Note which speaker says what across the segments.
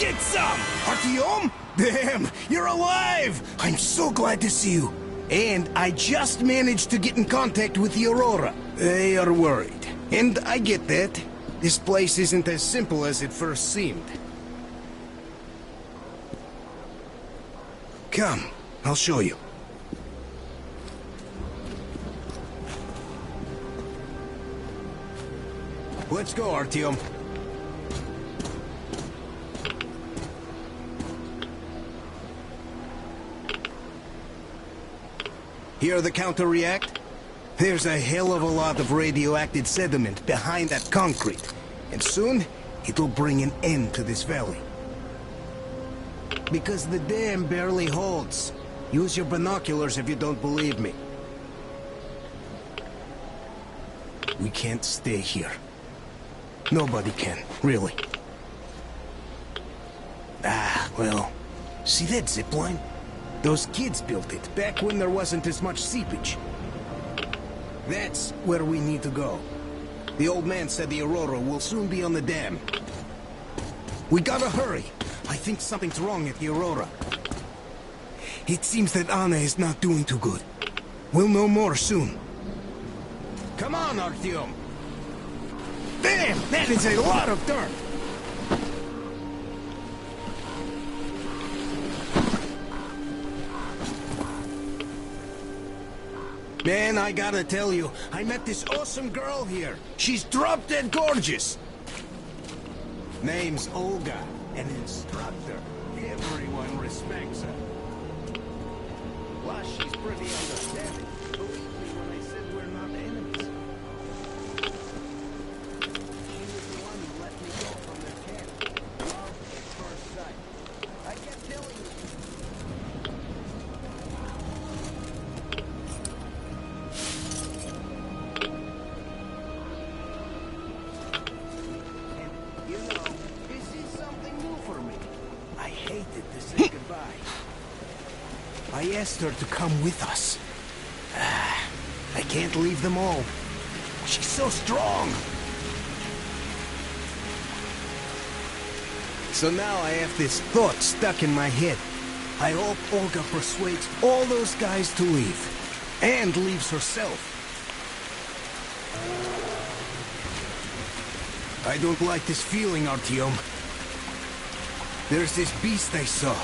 Speaker 1: get some! Artyom? Damn, you're alive! I'm so glad to see you. And I just managed to get in contact with the Aurora. They are worried. And I get that. This place isn't as simple as it first seemed. Come, I'll show you. Let's go, Artyom. Hear the counter-react? There's a hell of a lot of radioactive sediment behind that concrete. And soon, it'll bring an end to this valley. Because the dam barely holds. Use your binoculars if you don't believe me. We can't stay here. Nobody can, really. Well, see that zipline? Those kids built it back when there wasn't as much seepage. That's where we need to go. The old man said the Aurora will soon be on the dam. We gotta hurry. I think something's wrong at the Aurora. It seems that Anna is not doing too good. We'll know more soon. Come on, Artyom. Damn, that is a lot of dirt. Man, I gotta tell you, I met this awesome girl here. She's drop-dead gorgeous. Name's Olga, an instructor. Everyone respects her. Plus, she's pretty understanding. Believe me when I said we're not enemies. She was the one who let me go from the camp. Love at first sight. I kept telling you. You know, this is something new for me. I hated to say goodbye. I asked her to come with us. I can't leave them all. She's so strong. So now I have this thought stuck in my head. I hope Olga persuades all those guys to leave. And leaves herself. I don't like this feeling, Artyom. There's this beast I saw.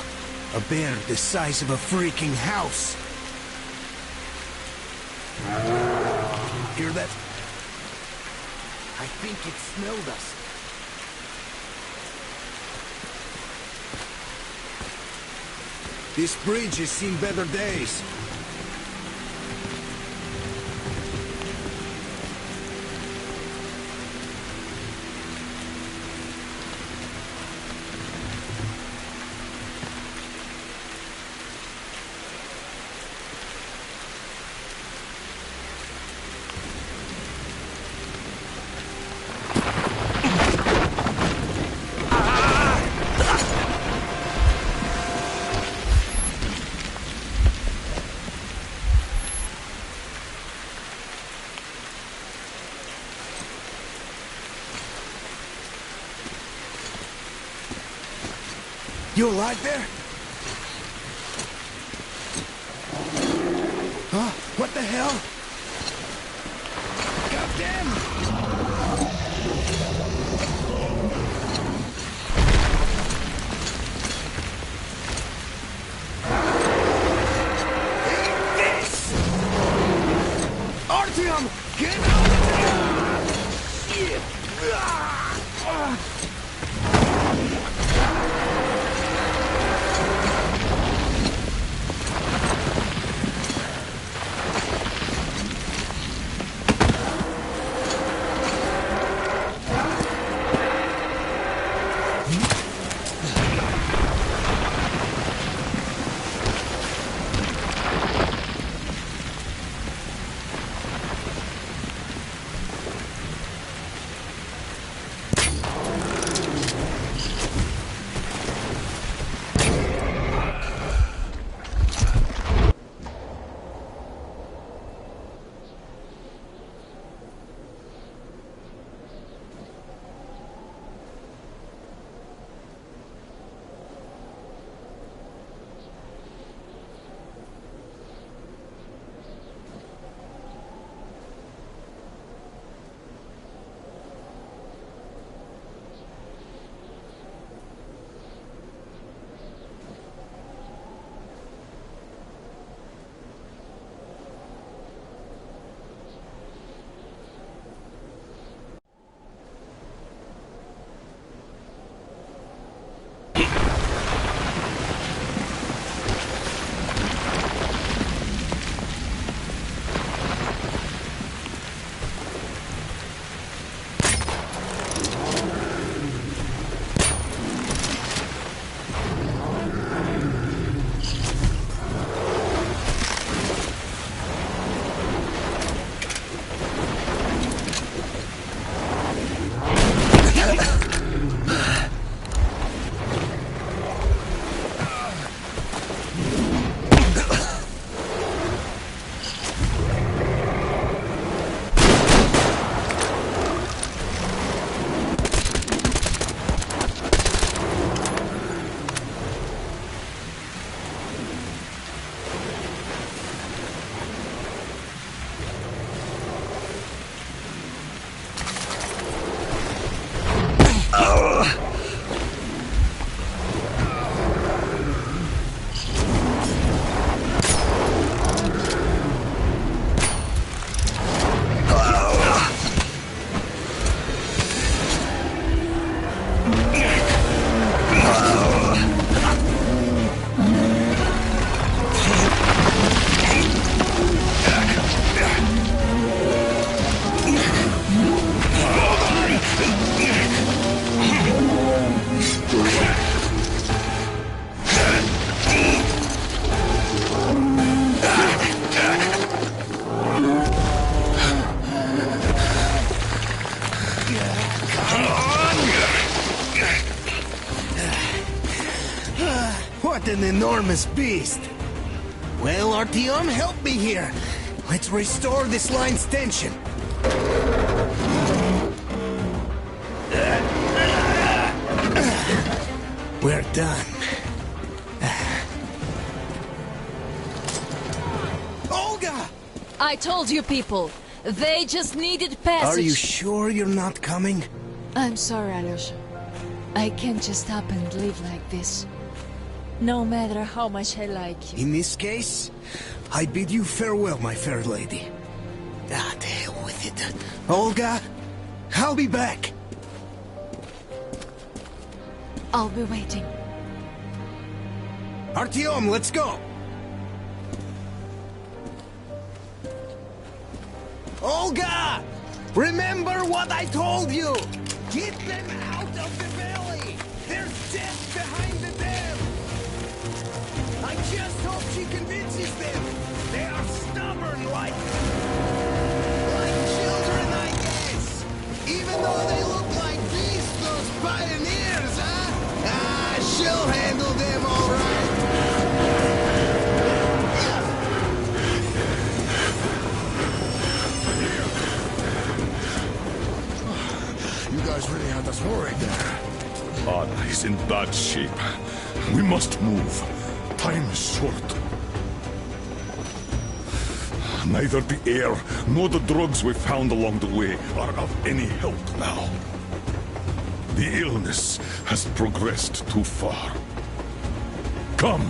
Speaker 1: A bear the size of a freaking house. Hear that? I think it smelled us. This bridge has seen better days. You alive there? Huh? What the hell? Goddamn! Eat this! Artyom, get out of there! Shit! enormous beast. Well, Artyom, help me here. Let's restore this line's tension. We're done. Olga!
Speaker 2: I told you people, they just needed passage.
Speaker 1: Are you sure you're not coming?
Speaker 2: I'm sorry, Alyosha. I can't just up and live like this. No matter how much I like you.
Speaker 1: In this case, I bid you farewell, my fair lady. Ah, to hell with it. Olga, I'll be back.
Speaker 2: I'll be waiting.
Speaker 1: Artyom, let's go! Olga! Remember what I told you! Get them out of the valley! There's death behind the dam! I just hope she convinces them! They are stubborn like children, I guess! Even though they look like beasts, those pioneers, huh? Ah, she'll handle them all right!
Speaker 3: You guys really had us worried there.
Speaker 4: Anna is in bad shape. We must move. Time is short. Neither the air nor the drugs we found along the way are of any help now. The illness has progressed too far. Come!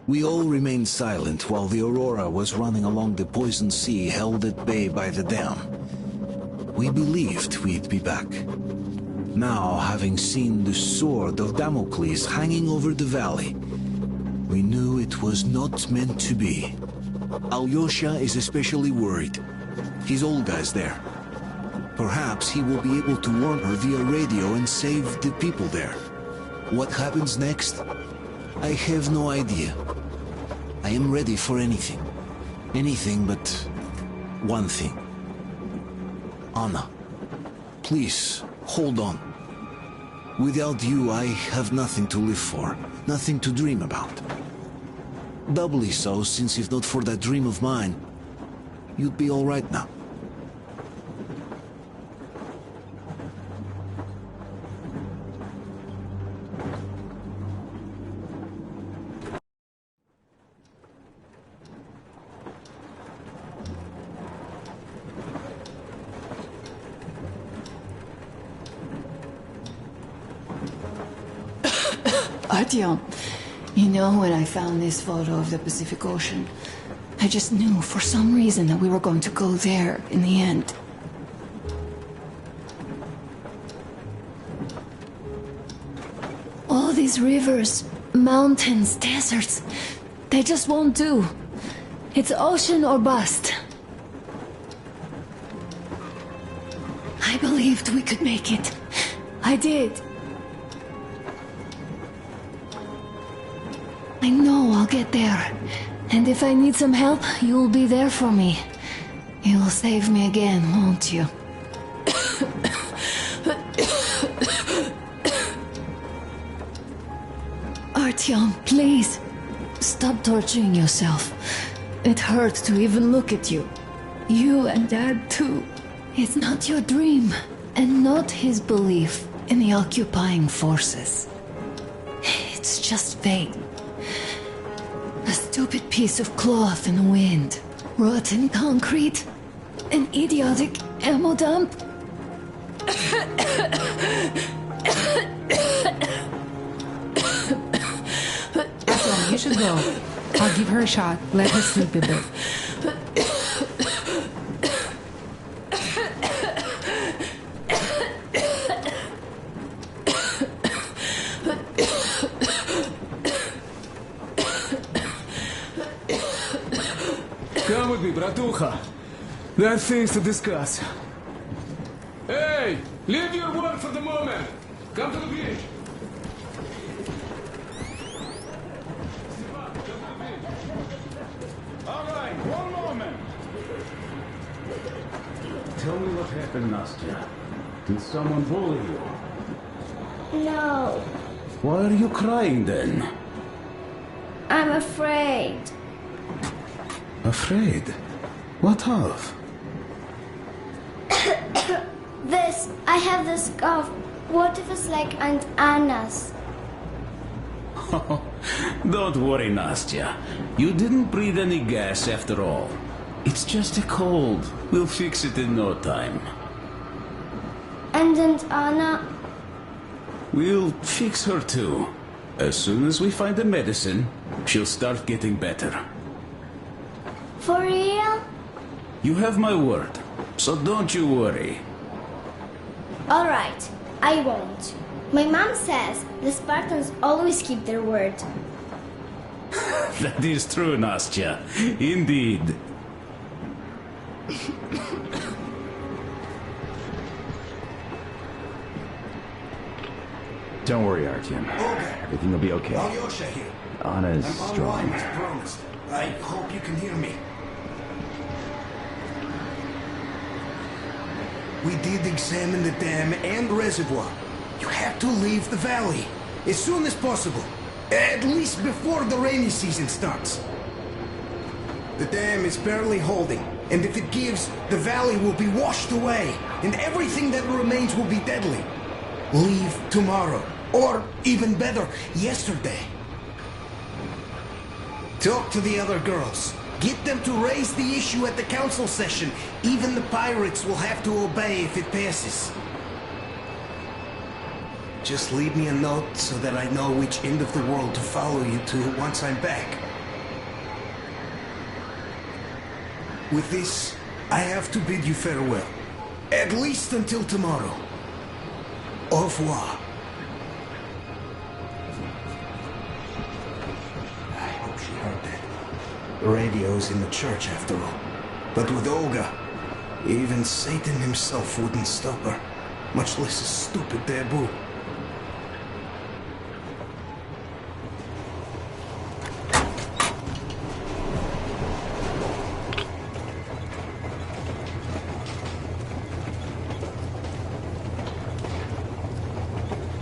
Speaker 5: We all remained silent while the Aurora was running along the poison sea held at bay by the dam. We believed we'd be back. Now, having seen the sword of Damocles hanging over the valley, we knew it was not meant to be. Alyosha is especially worried. His Olga is there. Perhaps he will be able to warn her via radio and save the people there. What happens next? I have no idea. I am ready for anything. Anything but one thing. Anna, please, hold on. Without you, I have nothing to live for, nothing to dream about. Doubly so, since if not for that dream of mine, you'd be all right now.
Speaker 6: Artyom, you know, when I found this photo of the Pacific Ocean, I just knew for some reason that we were going to go there in the end. All these rivers, mountains, deserts, they just won't do. It's ocean or bust. I believed we could make it. I did. I know I'll get there. And if I need some help, you'll be there for me. You'll save me again, won't you? Artyom, please. Stop torturing yourself. It hurts to even look at you. You and Dad, too. It's not your dream, and not his belief in the occupying forces. It's just fate. A stupid piece of cloth in the wind. Rotten concrete. An idiotic ammo dump.
Speaker 7: Artyom, you should go. I'll give her a shot. Let her sleep a bit.
Speaker 8: Come with me, bratucha. There are things to discuss. Hey! Leave your work for the moment! Come to the beach! Tell me what happened, Nastya. Did someone bully you?
Speaker 9: No,
Speaker 8: Why are you crying then?
Speaker 9: I'm afraid.
Speaker 8: Afraid? What of?
Speaker 9: I have this cough. What if it's like Aunt Anna's?
Speaker 8: Don't worry, Nastya. You didn't breathe any gas after all. It's just a cold. We'll fix it in no time.
Speaker 9: And Aunt Anna?
Speaker 8: We'll fix her too. As soon as we find the medicine, she'll start getting better.
Speaker 9: For real?
Speaker 8: You have my word, so don't you worry.
Speaker 9: Alright, I won't. My mom says the Spartans always keep their word.
Speaker 8: That is true, Nastya. Indeed.
Speaker 10: Don't worry, Artyom. Everything will be okay.
Speaker 1: Alyosha here.
Speaker 10: Anna is
Speaker 1: I'm
Speaker 10: strong.
Speaker 1: online as promised. I hope you can hear me. We did examine the dam and reservoir. You have to leave the valley as soon as possible. At least before the rainy season starts. The dam is barely holding, and if it gives, the valley will be washed away, and everything that remains will be deadly. Leave tomorrow, or even better, yesterday. Talk to the other girls. Get them to raise the issue at the council session. Even the pirates will have to obey if it passes. Just leave me a note so that I know which end of the world to follow you to once I'm back. With this, I have to bid you farewell. At least until tomorrow. Au revoir. I hope she heard that. The radio's in the church after all. But with Olga, even Satan himself wouldn't stop her. Much less a stupid taboo.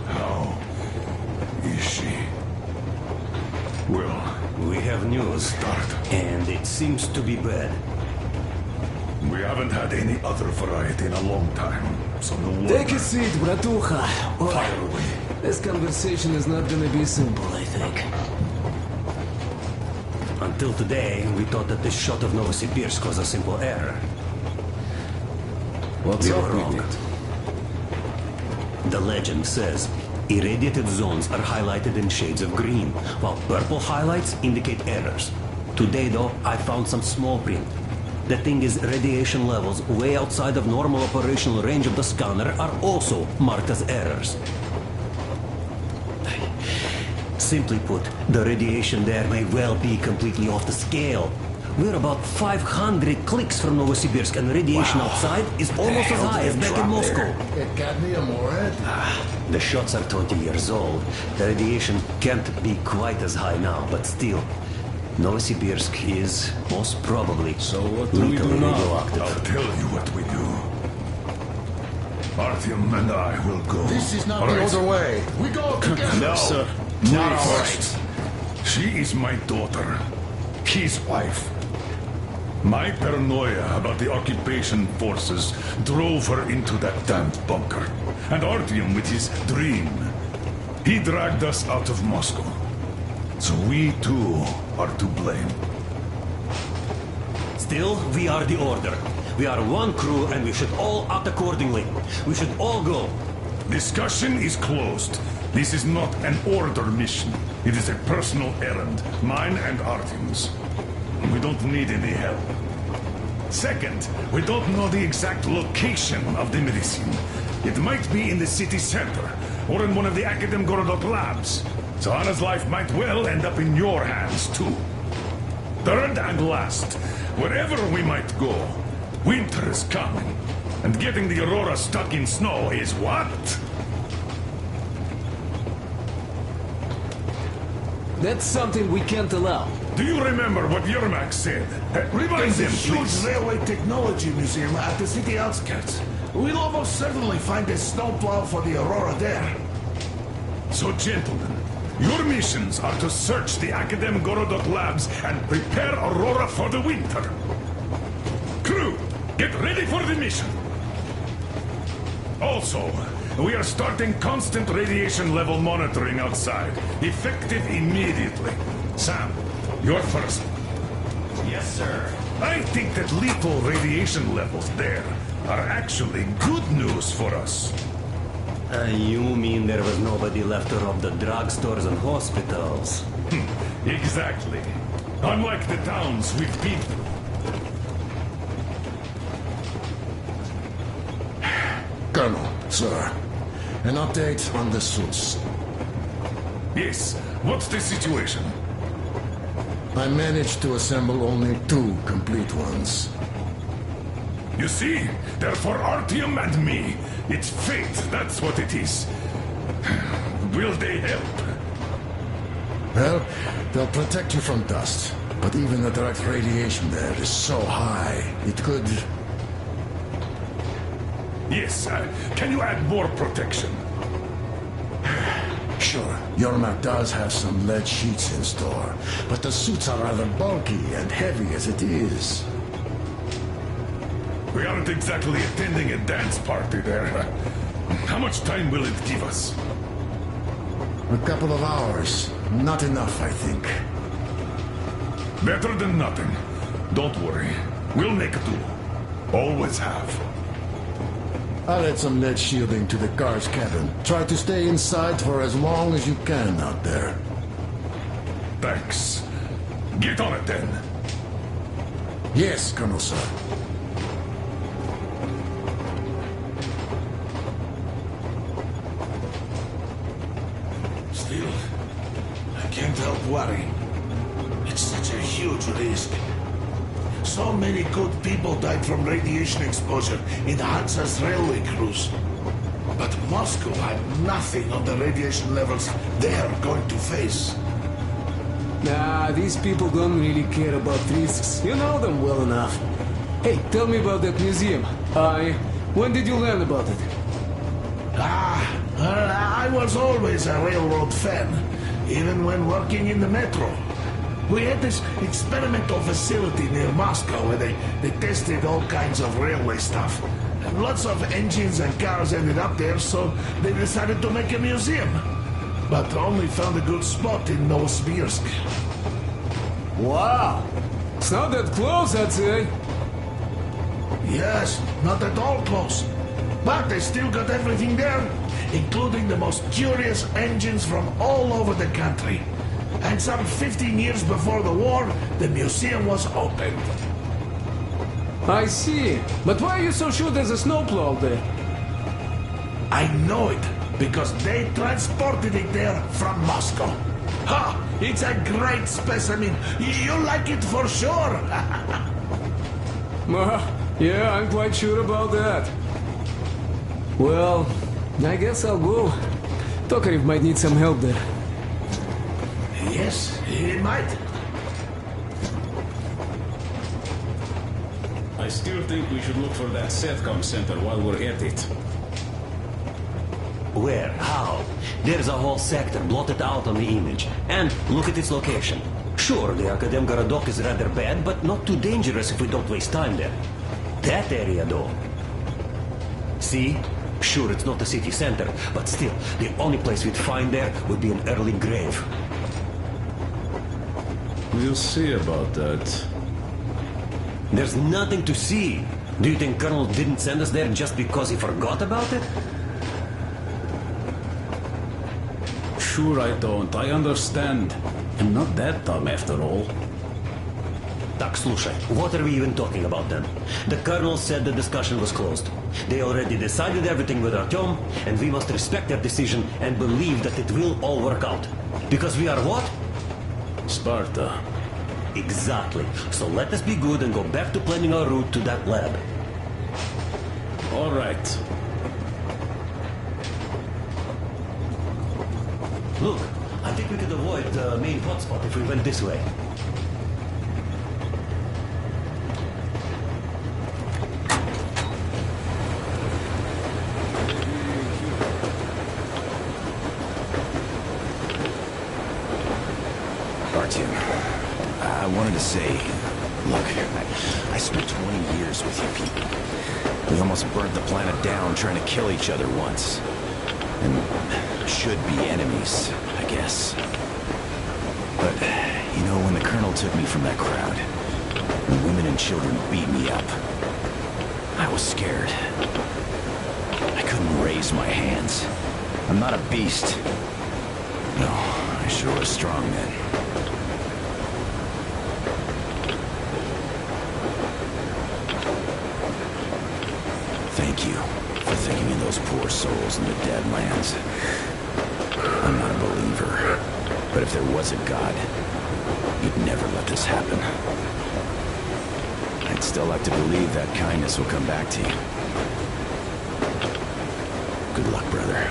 Speaker 4: How is she? Well,
Speaker 11: We have news,
Speaker 4: start.
Speaker 11: and it seems to be bad.
Speaker 4: We haven't had any other variety in a long time, so no wonder.
Speaker 8: Take a seat, Bratucha.
Speaker 4: Fire away.
Speaker 8: This conversation is not gonna be simple, I think.
Speaker 11: Until today, we thought that this shot of Novosibirsk was a simple error.
Speaker 8: What's
Speaker 11: We
Speaker 8: up
Speaker 11: were
Speaker 8: with
Speaker 11: wrong.
Speaker 8: it?
Speaker 11: The legend says irradiated zones are highlighted in shades of green, while purple highlights indicate errors. Today, though, I found some small print. The thing is, radiation levels way outside of normal operational range of the scanner are also marked as errors. Simply put, the radiation there may well be completely off the scale. We're about 500 clicks from Novosibirsk, and radiation outside is almost as high as back in Moscow.
Speaker 3: Get cadmium or red?
Speaker 11: The shots are 20 years old. The radiation can't be quite as high now, but still, Novosibirsk is most probably
Speaker 8: So what do we do
Speaker 11: lethally
Speaker 8: now?
Speaker 11: radioactive.
Speaker 4: I'll tell you what we do. Artyom and I will go.
Speaker 3: This is not
Speaker 4: All
Speaker 3: the
Speaker 4: right?
Speaker 3: other way. We go together.
Speaker 4: No,
Speaker 8: Sir,
Speaker 4: not
Speaker 8: please.
Speaker 4: first. She is my daughter, his wife. My paranoia about the occupation forces drove her into that damned bunker. And Artyom with his dream. He dragged us out of Moscow. So we too are to blame.
Speaker 11: Still, we are the Order. We are one crew, and we should all act accordingly. We should all go.
Speaker 4: Discussion is closed. This is not an Order mission. It is a personal errand, mine and Artyom's. We don't need any help. Second, we don't know the exact location of the medicine. It might be in the city center, or in one of the Akadem Gorodok labs. So Anna's life might well end up in your hands, too. Third and last, wherever we might go, winter is coming. And getting the Aurora stuck in snow is what?
Speaker 8: That's something we can't allow.
Speaker 4: Do you remember what Yermak said? Remind
Speaker 3: There's a
Speaker 4: them,
Speaker 3: huge
Speaker 4: please.
Speaker 3: railway technology museum at the city outskirts. We'll almost certainly find a snowplow for the Aurora there.
Speaker 4: So, gentlemen, your missions are to search the Academ Gorodok labs and prepare Aurora for the winter. Crew, get ready for the mission. Also, we are starting constant radiation level monitoring outside, effective immediately. Sam, you're first.
Speaker 11: Yes, sir.
Speaker 4: I think that lethal radiation levels there are actually good news for us.
Speaker 11: You mean there was nobody left to rob the drugstores and hospitals?
Speaker 4: Exactly. Unlike the towns we've been through.
Speaker 3: Colonel, sir, an update on the suits.
Speaker 4: Yes, what's the situation?
Speaker 3: I managed to assemble only 2 complete ones.
Speaker 4: You see, they're for Artyom and me. It's fate, that's what it is. Will they help?
Speaker 3: Well, they'll protect you from dust. But even the direct radiation there is so high, it could...
Speaker 4: Yes, can you add more protection?
Speaker 3: Sure, Yermak does have some lead sheets in store, but the suits are rather bulky and heavy as it is.
Speaker 4: We aren't exactly attending a dance party there. How much time will it give us?
Speaker 3: A couple of hours. Not enough, I think.
Speaker 4: Better than nothing. Don't worry. We'll make do. Always have.
Speaker 3: I'll add some lead shielding to the car's cabin. Try to stay inside for as long as you can out there.
Speaker 4: Thanks. Get on it then.
Speaker 3: Yes, Colonel, sir.
Speaker 12: Still, I can't help worrying. It's such a huge risk. So many good people died from radiation exposure in Hansa's railway crews. But Moscow had nothing on the radiation levels they're going to face.
Speaker 8: Nah, these people don't really care about risks. You know them well enough. Hey, tell me about that museum. When did you learn about it?
Speaker 12: I was always a railroad fan, even when working in the metro. We had this experimental facility near Moscow where they tested all kinds of railway stuff. And lots of engines and cars ended up there, so they decided to make a museum. But only found a good spot in Novosibirsk.
Speaker 8: Wow! It's not that close, I'd say.
Speaker 12: Yes, not at all close. But they still got everything there, including the most curious engines from all over the country. And some 15 years before the war, the museum was opened.
Speaker 8: I see. But why are you so sure there's a snowplow there?
Speaker 12: I know it, because they transported it there from Moscow. Ha! It's a great specimen. You'll like it for sure.
Speaker 8: Yeah, I'm quite sure about that. Well, I guess I'll go. Tokarev might need some help there.
Speaker 12: Yes, he might.
Speaker 13: I still think we should look for that SATCOM center while we're at it.
Speaker 11: Where? How? There's a whole sector blotted out on the image. And look at its location. Sure, the Academ Gorodok is rather bad, but not too dangerous if we don't waste time there. That area, though. See? Sure, it's not the city center, but still, the only place we'd find there would be an early grave.
Speaker 13: We'll see about that.
Speaker 11: There's nothing to see. Do you think Colonel didn't send us there just because he forgot about it?
Speaker 13: Sure I don't. I understand. I'm not that dumb after all.
Speaker 11: Tak, слушай, what are we even talking about then? The Colonel said the discussion was closed. They already decided everything with Artyom, and we must respect their decision and believe that it will all work out. Because we are what?
Speaker 13: Sparta.
Speaker 11: Exactly. So let us be good and go back to planning our route to that lab.
Speaker 13: All right.
Speaker 11: Look, I think we could avoid the main hotspot if we went this way.
Speaker 14: to say. Look, I spent 20 years with you people. We almost burnt the planet down trying to kill each other once. And should be enemies, I guess. But, you know, when the Colonel took me from that crowd, when women and children beat me up, I was scared. I couldn't raise my hands. I'm not a beast. No, I sure was strong then. Thank you for thinking of those poor souls in the Deadlands. I'm not a believer, but if there was a God, he'd never let this happen. I'd still like to believe that kindness will come back to you. Good luck, brother.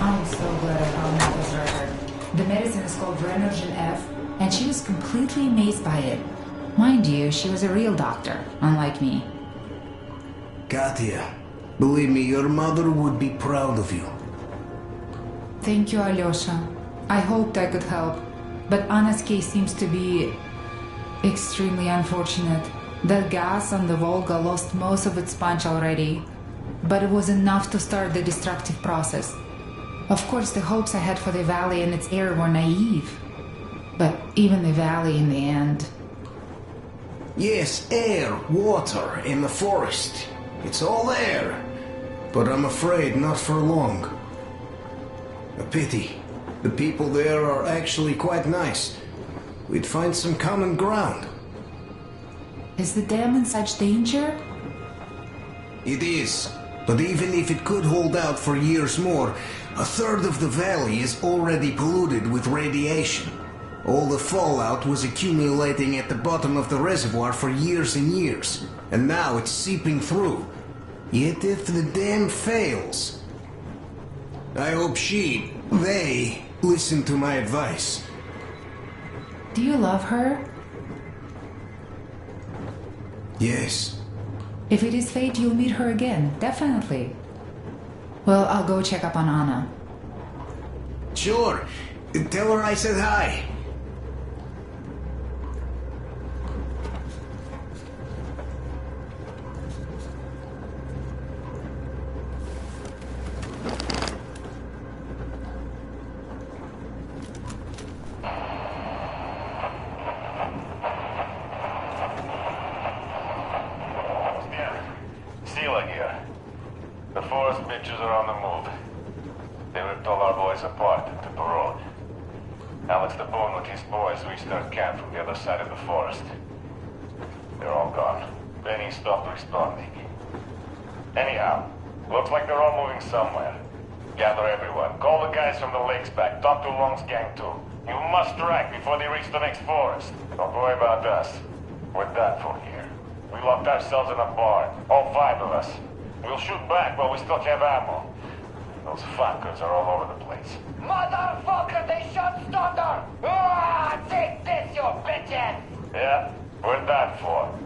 Speaker 7: I'm so glad I found that was her. The medicine is called Renergen F, and she was completely amazed by it. Mind you, she was a real doctor, unlike me.
Speaker 1: Katya, believe me, your mother would be proud of you.
Speaker 7: Thank you, Alyosha. I hoped I could help, but Anna's case seems to be extremely unfortunate. The gas on the Volga lost most of its punch already, but it was enough to start the destructive process. Of course, the hopes I had for the valley and its air were naive. But even the valley in the end...
Speaker 1: Yes, air, water, in the forest. It's all there. But I'm afraid not for long. A pity. The people there are actually quite nice. We'd find some common ground.
Speaker 7: Is the dam in such danger?
Speaker 1: It is. But even if it could hold out for years more, a third of the valley is already polluted with radiation. All the fallout was accumulating at the bottom of the reservoir for years and years, and now it's seeping through. Yet if the dam fails, I hope they listen to my advice.
Speaker 7: Do you love her?
Speaker 1: Yes.
Speaker 7: If it is fate, you'll meet her again, definitely. Well, I'll go check up on Anna.
Speaker 1: Sure. Tell her I said hi.
Speaker 15: Before they reach the next forest. Don't worry about us. We're done for here. We locked ourselves in a barn, all 5 of us. We'll shoot back while we still have ammo. Those fuckers are all over the place.
Speaker 16: Motherfucker, they shot Thunder! Ah, take this, you bitches!
Speaker 15: Yeah, we're done for.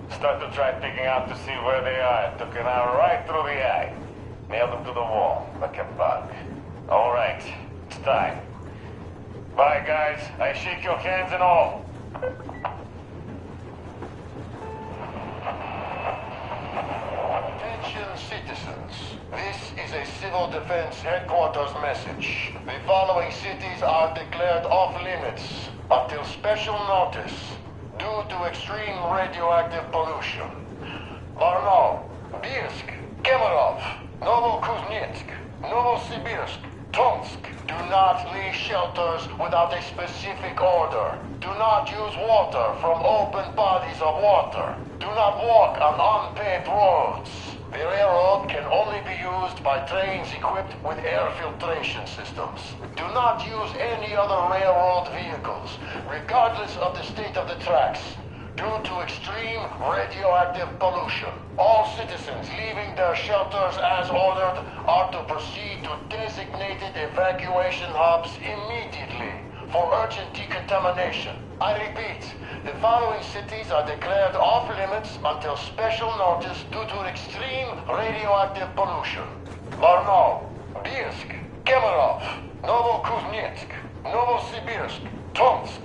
Speaker 15: Start to try picking out to see where they are. Took an hour right through the eye. Nailed them to the wall, like a bug. All right, it's time. Bye, guys. I shake your hands and all.
Speaker 17: Attention, citizens. This is a Civil Defense Headquarters message. The following cities are declared off-limits until special notice due to extreme radioactive pollution. Varnal, Birsk, Kemerov, Novokuznetsk, Novosibirsk, Tomsk. Do not leave shelters without a specific order. Do not use water from open bodies of water. Do not walk on unpaved roads. The railroad can only be used by trains equipped with air filtration systems. Do not use any other railroad vehicles, regardless of the state of the tracks, due to extreme radioactive pollution. All citizens leaving their shelters as ordered are to proceed to designated evacuation hubs immediately for urgent decontamination. I repeat, the following cities are declared off-limits until special notice due to extreme radioactive pollution. Varnal, Bielsk, Kemerov, Novokuznetsk, Novosibirsk, Tomsk.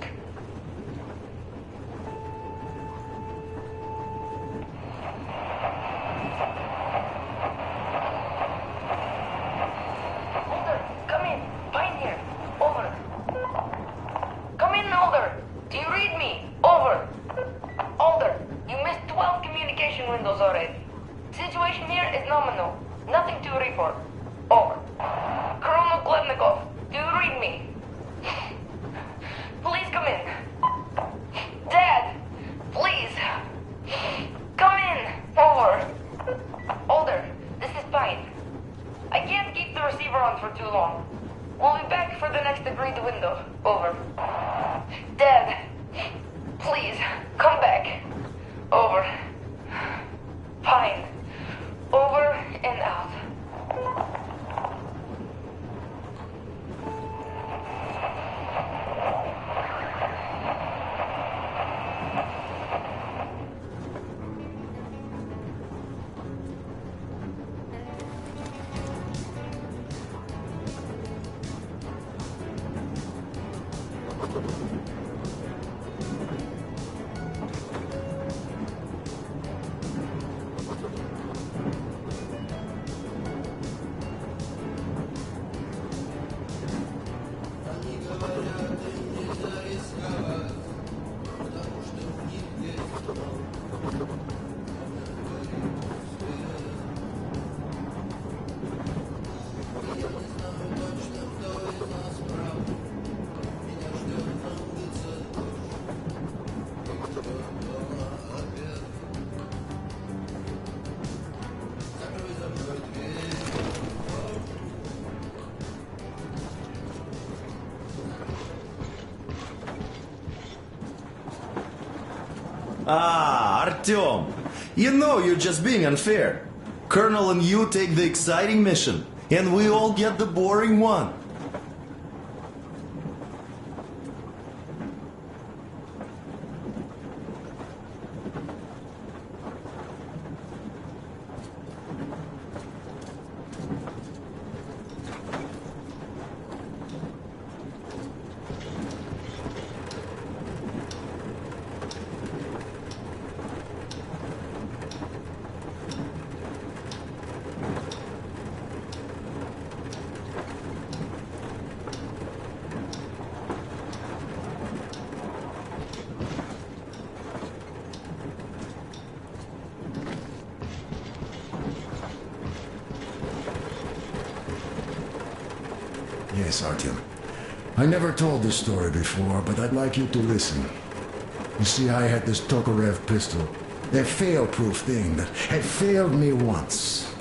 Speaker 16: Mulder, come in. Pine here. Over. Come in, Mulder. Do you read me? Over. Mulder, you missed 12 communication windows already. Situation here is nominal. Nothing to report. Over. Colonel Klebnikov, do you read me? Please come in. Dad, please. Come in. Over. Mulder, this is Pine. I can't keep the receiver on for too long. We'll be back for the next agreed window. Over. Dad, please, come back. Over. Pine. Over and out.
Speaker 18: Ah, Artyom. You know you're just being unfair. Colonel and you take the exciting mission, and we all get the boring one.
Speaker 3: Yes, Artyom. I never told this story before, but I'd like you to listen. You see, I had this Tokarev pistol. A fail-proof thing that had failed me once.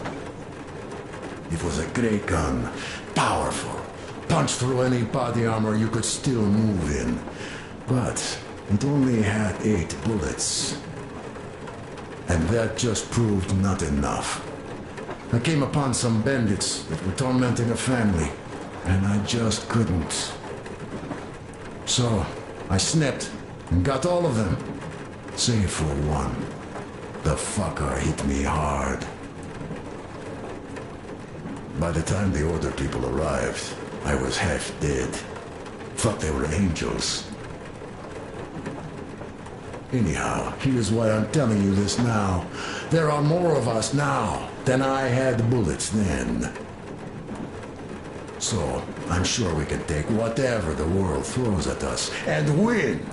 Speaker 3: It was a great gun. Powerful. Punched through any body armor you could still move in. But it only had 8 bullets. And that just proved not enough. I came upon some bandits that were tormenting a family. And I just couldn't. So, I snipped and got all of them. Save for one. The fucker hit me hard. By the time the Order people arrived, I was half dead. Thought they were angels. Anyhow, here's why I'm telling you this now. There are more of us now than I had bullets then. So, I'm sure we can take whatever the world throws at us and win!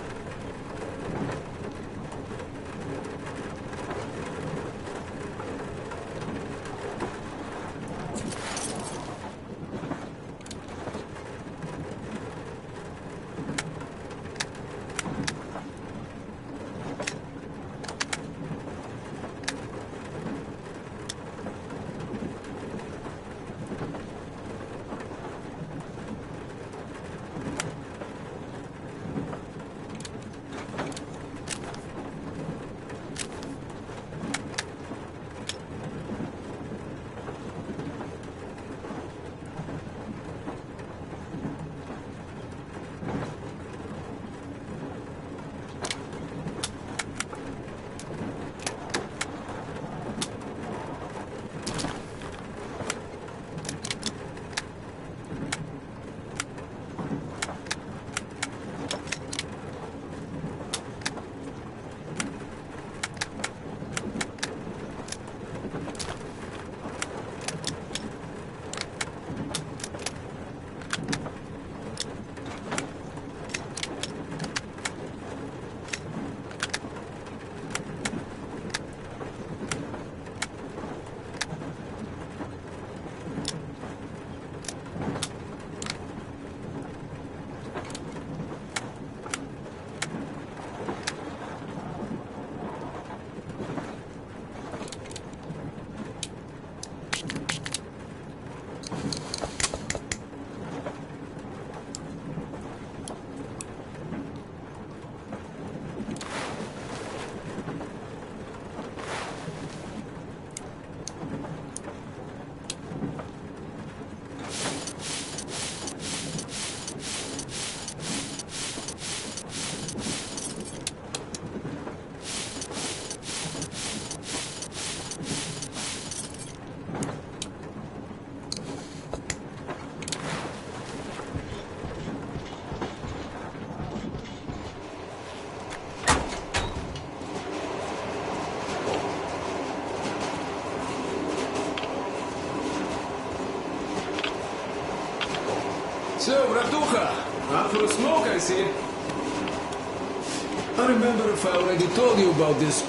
Speaker 8: out for a smoke, I see. I remember if I already told you about this.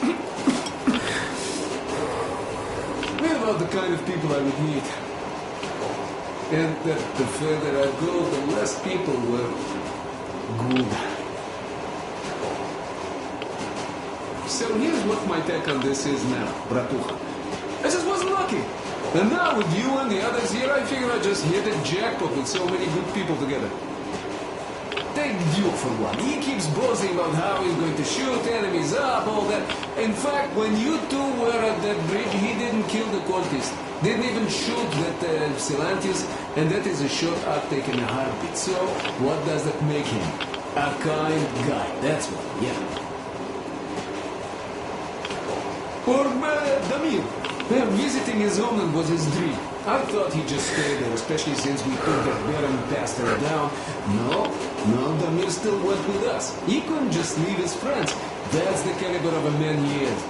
Speaker 8: About the kind of people I would meet. And that the further I go, the less people were good. So here's what my take on this is now, Bratucha. I just wasn't lucky. And now with you and the others here, I figure I just hit a jackpot with so many good people together. Take Duke for one. He keeps boasting about how he's going to shoot enemies up, all that. In fact, when you two were at that bridge, he didn't kill the cultist. Didn't even shoot that Silantius, and that is a shot I'd take in a heartbeat. So, what does that make him? A kind guy, that's what, yeah. Or Damir. Visiting his homeland was his dream. I thought he'd just stay there, especially since we took that Baron bastard down. No, Damir still went with us. He couldn't just leave his friends. That's the caliber of a man he is.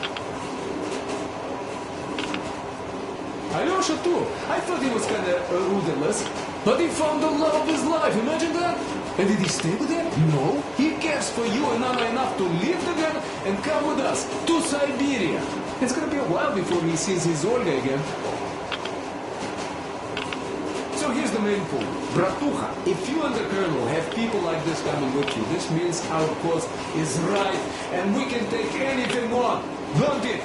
Speaker 8: Alyosha too. I thought he was kinda rudderless, but he found the love of his life, imagine that? And did he stay with her? No. He cares for you and Anna enough to leave together and come with us to Siberia. It's gonna be a while before he sees his Olga again. So here's the main point. Bratucha, if you and the Colonel have people like this coming with you, this means our cause is right and we can take anything on. Don't it?